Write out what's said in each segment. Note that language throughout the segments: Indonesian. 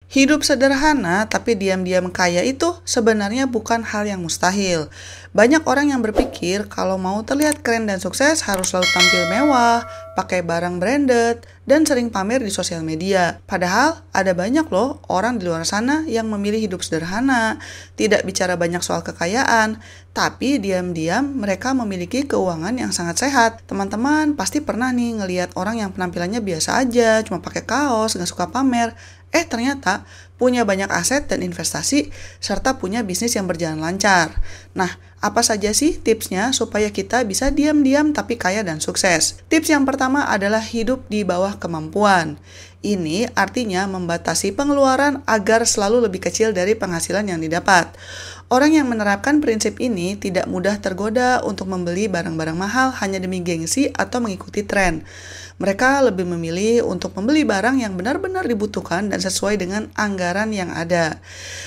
Hidup sederhana tapi diam-diam kaya itu sebenarnya bukan hal yang mustahil. Banyak orang yang berpikir kalau mau terlihat keren dan sukses harus selalu tampil mewah, pakai barang branded, dan sering pamer di sosial media. Padahal ada banyak loh orang di luar sana yang memilih hidup sederhana, tidak bicara banyak soal kekayaan, tapi diam-diam mereka memiliki keuangan yang sangat sehat. Teman-teman pasti pernah nih ngelihat orang yang penampilannya biasa aja, cuma pakai kaos, nggak suka pamer. Ternyata punya banyak aset dan investasi, serta punya bisnis yang berjalan lancar. Nah, apa saja sih tipsnya supaya kita bisa diam-diam tapi kaya dan sukses? Tips yang pertama adalah hidup di bawah kemampuan. Ini artinya membatasi pengeluaran agar selalu lebih kecil dari penghasilan yang didapat. Orang yang menerapkan prinsip ini tidak mudah tergoda untuk membeli barang-barang mahal hanya demi gengsi atau mengikuti tren. Mereka lebih memilih untuk membeli barang yang benar-benar dibutuhkan dan sesuai dengan anggaran yang ada.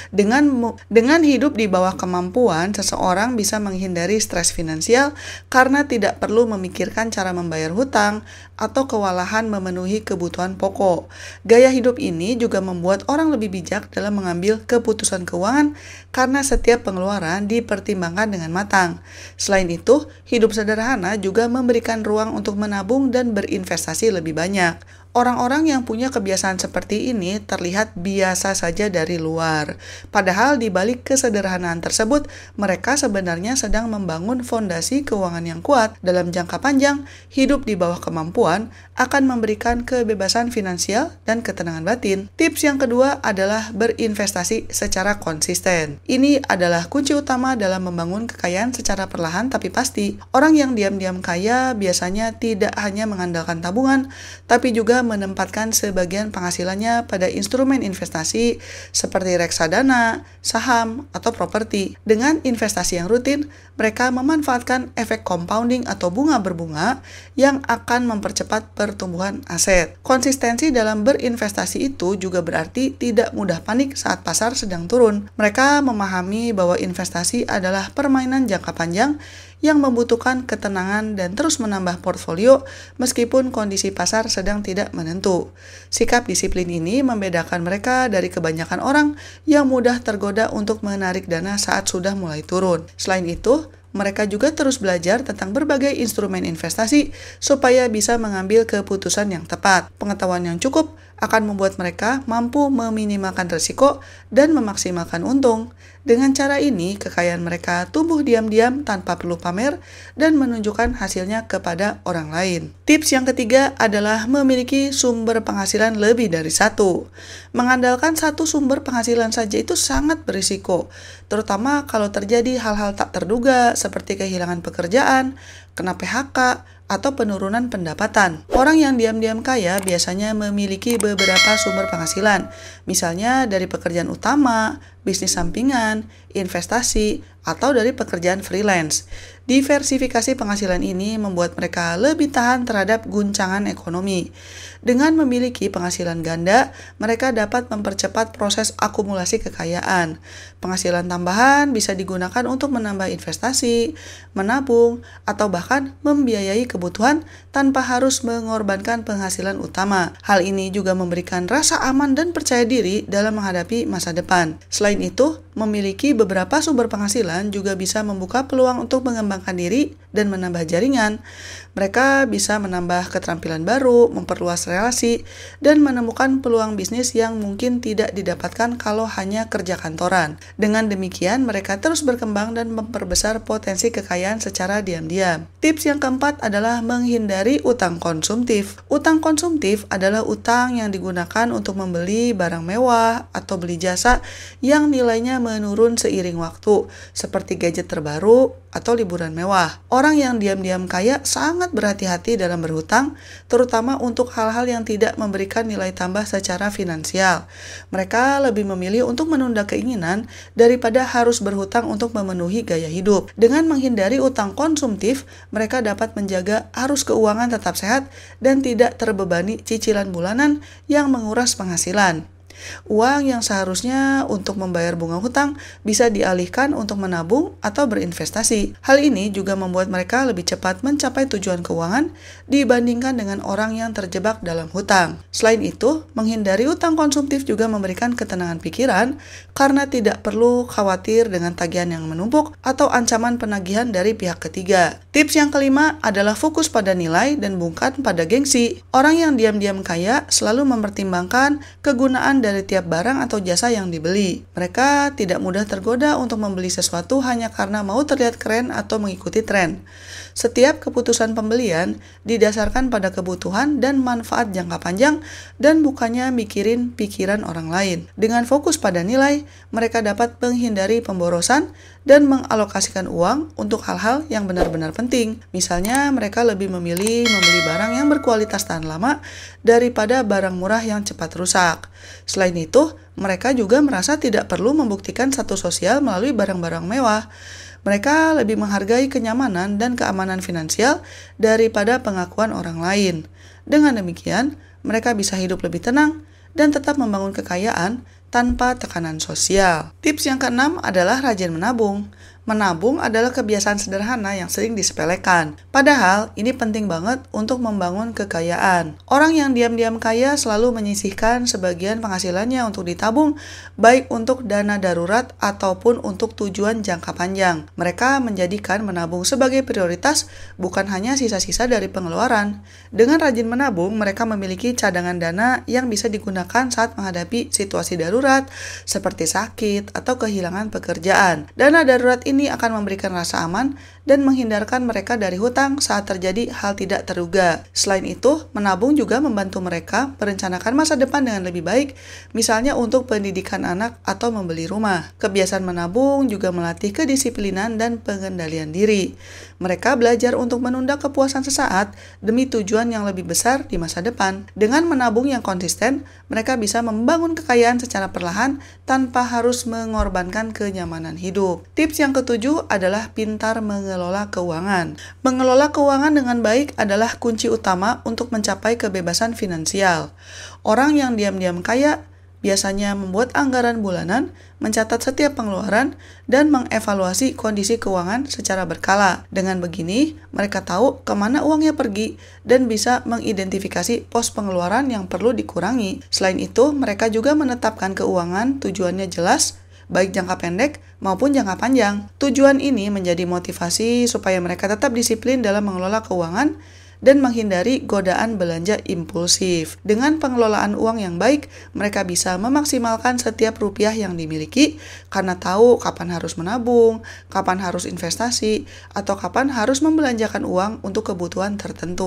Dengan hidup di bawah kemampuan, seseorang bisa menghindari stres finansial karena tidak perlu memikirkan cara membayar hutang atau kewalahan memenuhi kebutuhan pokok. Gaya hidup ini juga membuat orang lebih bijak dalam mengambil keputusan keuangan karena setiap pengeluaran dipertimbangkan dengan matang. Selain itu, hidup sederhana juga memberikan ruang untuk menabung dan berinvestasi lebih banyak. Orang-orang yang punya kebiasaan seperti ini terlihat biasa saja dari luar. Padahal di balik kesederhanaan tersebut, mereka sebenarnya sedang membangun fondasi keuangan yang kuat. Dalam jangka panjang, hidup di bawah kemampuan akan memberikan kebebasan finansial dan ketenangan batin. Tips yang kedua adalah berinvestasi secara konsisten. Ini adalah kunci utama dalam membangun kekayaan secara perlahan tapi pasti. Orang yang diam-diam kaya biasanya tidak hanya mengandalkan tabungan, tapi juga menempatkan sebagian penghasilannya pada instrumen investasi seperti reksadana, saham, atau properti. Dengan investasi yang rutin, mereka memanfaatkan efek compounding atau bunga berbunga yang akan mempercepat pertumbuhan aset. Konsistensi dalam berinvestasi itu juga berarti tidak mudah panik saat pasar sedang turun. Mereka memahami bahwa investasi adalah permainan jangka panjang yang membutuhkan ketenangan dan terus menambah portfolio meskipun kondisi pasar sedang tidak menentu. Sikap disiplin ini membedakan mereka dari kebanyakan orang yang mudah tergoda untuk menarik dana saat sudah mulai turun. Selain itu, mereka juga terus belajar tentang berbagai instrumen investasi supaya bisa mengambil keputusan yang tepat. Pengetahuan yang cukup akan membuat mereka mampu meminimalkan risiko dan memaksimalkan untung. Dengan cara ini, kekayaan mereka tumbuh diam-diam tanpa perlu pamer dan menunjukkan hasilnya kepada orang lain. Tips yang ketiga adalah memiliki sumber penghasilan lebih dari satu. Mengandalkan satu sumber penghasilan saja itu sangat berisiko, terutama kalau terjadi hal-hal tak terduga seperti kehilangan pekerjaan, kena PHK, atau penurunan pendapatan. Orang yang diam-diam kaya biasanya memiliki beberapa sumber penghasilan, misalnya dari pekerjaan utama, bisnis sampingan, investasi, atau dari pekerjaan freelance. Diversifikasi penghasilan ini membuat mereka lebih tahan terhadap guncangan ekonomi. Dengan memiliki penghasilan ganda, mereka dapat mempercepat proses akumulasi kekayaan. Penghasilan tambahan bisa digunakan untuk menambah investasi, menabung, atau bahkan membiayai kebutuhan tanpa harus mengorbankan penghasilan utama. Hal ini juga memberikan rasa aman dan percaya diri dalam menghadapi masa depan. Selain itu, memiliki beberapa sumber penghasilan juga bisa membuka peluang untuk mengembangkan diri dan menambah jaringan. Mereka bisa menambah keterampilan baru, memperluas relasi, dan menemukan peluang bisnis yang mungkin tidak didapatkan kalau hanya kerja kantoran. Dengan demikian, mereka terus berkembang dan memperbesar potensi kekayaan secara diam-diam. Tips yang keempat adalah menghindari utang konsumtif. Utang konsumtif adalah utang yang digunakan untuk membeli barang mewah atau beli jasa yang nilainya menurun seiring waktu, seperti gadget terbaru atau liburan mewah. Orang yang diam-diam kaya sangat berhati-hati dalam berhutang, terutama untuk hal-hal yang tidak memberikan nilai tambah secara finansial. Mereka lebih memilih untuk menunda keinginan daripada harus berhutang untuk memenuhi gaya hidup. Dengan menghindari utang konsumtif, mereka dapat menjaga arus keuangan tetap sehat dan tidak terbebani cicilan bulanan yang menguras penghasilan. Uang yang seharusnya untuk membayar bunga hutang bisa dialihkan untuk menabung atau berinvestasi. Hal ini juga membuat mereka lebih cepat mencapai tujuan keuangan dibandingkan dengan orang yang terjebak dalam hutang. Selain itu, menghindari hutang konsumtif juga memberikan ketenangan pikiran karena tidak perlu khawatir dengan tagihan yang menumpuk atau ancaman penagihan dari pihak ketiga. Tips yang kelima adalah fokus pada nilai dan bukan pada gengsi. Orang yang diam-diam kaya selalu mempertimbangkan kegunaan dari tiap barang atau jasa yang dibeli. Mereka tidak mudah tergoda untuk membeli sesuatu hanya karena mau terlihat keren atau mengikuti tren. Setiap keputusan pembelian didasarkan pada kebutuhan dan manfaat jangka panjang dan bukannya mikirin pikiran orang lain. Dengan fokus pada nilai, mereka dapat menghindari pemborosan dan mengalokasikan uang untuk hal-hal yang benar-benar penting. Misalnya, mereka lebih memilih membeli barang yang berkualitas tahan lama daripada barang murah yang cepat rusak. Selain itu, mereka juga merasa tidak perlu membuktikan status sosial melalui barang-barang mewah. Mereka lebih menghargai kenyamanan dan keamanan finansial daripada pengakuan orang lain. Dengan demikian, mereka bisa hidup lebih tenang dan tetap membangun kekayaan tanpa tekanan sosial. Tips yang keenam adalah rajin menabung. Menabung adalah kebiasaan sederhana yang sering disepelekan. Padahal, ini penting banget untuk membangun kekayaan. Orang yang diam-diam kaya selalu menyisihkan sebagian penghasilannya untuk ditabung, baik untuk dana darurat ataupun untuk tujuan jangka panjang. Mereka menjadikan menabung sebagai prioritas, bukan hanya sisa-sisa dari pengeluaran. Dengan rajin menabung, mereka memiliki cadangan dana yang bisa digunakan saat menghadapi situasi darurat, seperti sakit atau kehilangan pekerjaan. Dana darurat ini akan memberikan rasa aman dan menghindarkan mereka dari hutang saat terjadi hal tidak terduga. Selain itu, menabung juga membantu mereka merencanakan masa depan dengan lebih baik, misalnya untuk pendidikan anak atau membeli rumah. Kebiasaan menabung juga melatih kedisiplinan dan pengendalian diri. Mereka belajar untuk menunda kepuasan sesaat demi tujuan yang lebih besar di masa depan. Dengan menabung yang konsisten, mereka bisa membangun kekayaan secara perlahan tanpa harus mengorbankan kenyamanan hidup. Tips yang ketujuh adalah pintar mengelola keuangan. Mengelola keuangan dengan baik adalah kunci utama untuk mencapai kebebasan finansial. Orang yang diam-diam kaya biasanya membuat anggaran bulanan, mencatat setiap pengeluaran, dan mengevaluasi kondisi keuangan secara berkala. Dengan begini, mereka tahu kemana uangnya pergi dan bisa mengidentifikasi pos pengeluaran yang perlu dikurangi. Selain itu, mereka juga menetapkan keuangan tujuannya jelas, baik jangka pendek maupun jangka panjang. Tujuan ini menjadi motivasi supaya mereka tetap disiplin dalam mengelola keuangan dan menghindari godaan belanja impulsif. Dengan pengelolaan uang yang baik, mereka bisa memaksimalkan setiap rupiah yang dimiliki karena tahu kapan harus menabung, kapan harus investasi, atau kapan harus membelanjakan uang untuk kebutuhan tertentu.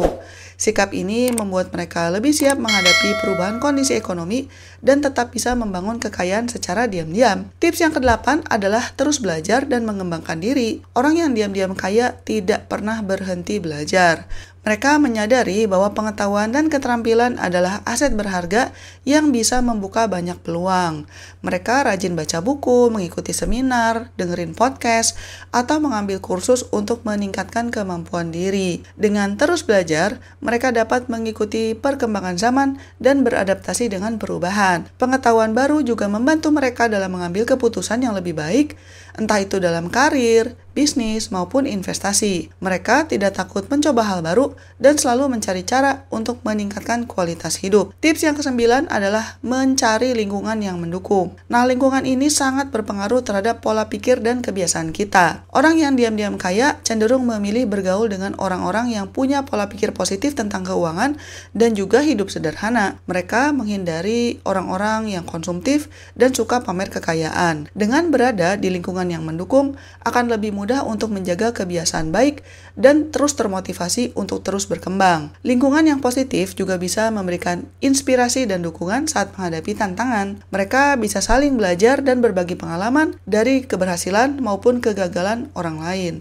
Sikap ini membuat mereka lebih siap menghadapi perubahan kondisi ekonomi dan tetap bisa membangun kekayaan secara diam-diam. Tips yang ke-8 adalah terus belajar dan mengembangkan diri. Orang yang diam-diam kaya tidak pernah berhenti belajar. Mereka menyadari bahwa pengetahuan dan keterampilan adalah aset berharga yang bisa membuka banyak peluang. Mereka rajin baca buku, mengikuti seminar, dengerin podcast, atau mengambil kursus untuk meningkatkan kemampuan diri. Dengan terus belajar, mereka dapat mengikuti perkembangan zaman dan beradaptasi dengan perubahan. Pengetahuan baru juga membantu mereka dalam mengambil keputusan yang lebih baik, entah itu dalam karir, bisnis, maupun investasi. Mereka tidak takut mencoba hal baru dan selalu mencari cara untuk meningkatkan kualitas hidup. Tips yang ke-9 adalah mencari lingkungan yang mendukung. Nah, lingkungan ini sangat berpengaruh terhadap pola pikir dan kebiasaan kita. Orang yang diam-diam kaya cenderung memilih bergaul dengan orang-orang yang punya pola pikir positif tentang keuangan dan juga hidup sederhana. Mereka menghindari orang-orang yang konsumtif dan suka pamer kekayaan. Dengan berada di lingkungan yang mendukung, akan lebih mudah untuk menjaga kebiasaan baik dan terus termotivasi untuk terus berkembang. Lingkungan yang positif juga bisa memberikan inspirasi dan dukungan saat menghadapi tantangan. Mereka bisa saling belajar dan berbagi pengalaman dari keberhasilan maupun kegagalan orang lain.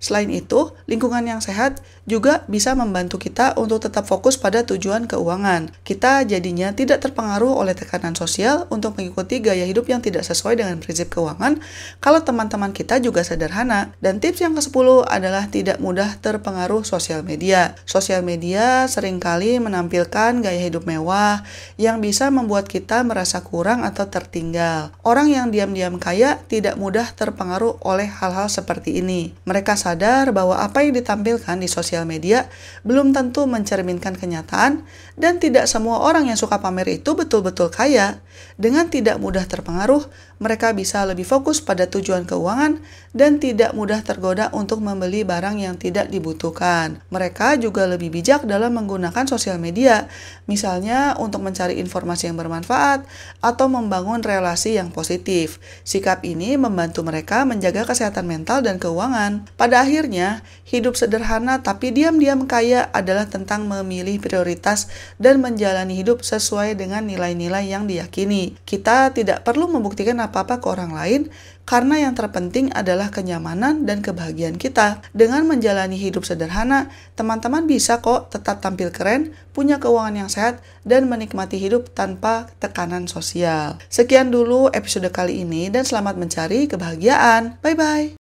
Selain itu, lingkungan yang sehat juga bisa membantu kita untuk tetap fokus pada tujuan keuangan. Kita jadinya tidak terpengaruh oleh tekanan sosial untuk mengikuti gaya hidup yang tidak sesuai dengan prinsip keuangan kalau teman-teman kita juga sederhana. Dan tips yang ke-10 adalah tidak mudah terpengaruh sosial media. Sosial media seringkali menampilkan gaya hidup mewah yang bisa membuat kita merasa kurang atau tertinggal. Orang yang diam-diam kaya tidak mudah terpengaruh oleh hal-hal seperti ini. Mereka sadar bahwa apa yang ditampilkan di sosial media belum tentu mencerminkan kenyataan dan tidak semua orang yang suka pamer itu betul-betul kaya. Dengan tidak mudah terpengaruh, mereka bisa lebih fokus pada tujuan keuangan dan tidak mudah tergoda untuk membeli barang yang tidak dibutuhkan. Mereka juga lebih bijak dalam menggunakan sosial media, misalnya untuk mencari informasi yang bermanfaat atau membangun relasi yang positif. Sikap ini membantu mereka menjaga kesehatan mental dan keuangan. Pada akhirnya, hidup sederhana tapi diam-diam kaya adalah tentang memilih prioritas dan menjalani hidup sesuai dengan nilai-nilai yang diyakini. Kita tidak perlu membuktikan apa-apa ke orang lain karena yang terpenting adalah kenyamanan dan kebahagiaan kita. Dengan menjalani hidup sederhana, teman-teman bisa kok tetap tampil keren, punya keuangan yang sehat, dan menikmati hidup tanpa tekanan sosial. Sekian dulu episode kali ini dan selamat mencari kebahagiaan. Bye-bye.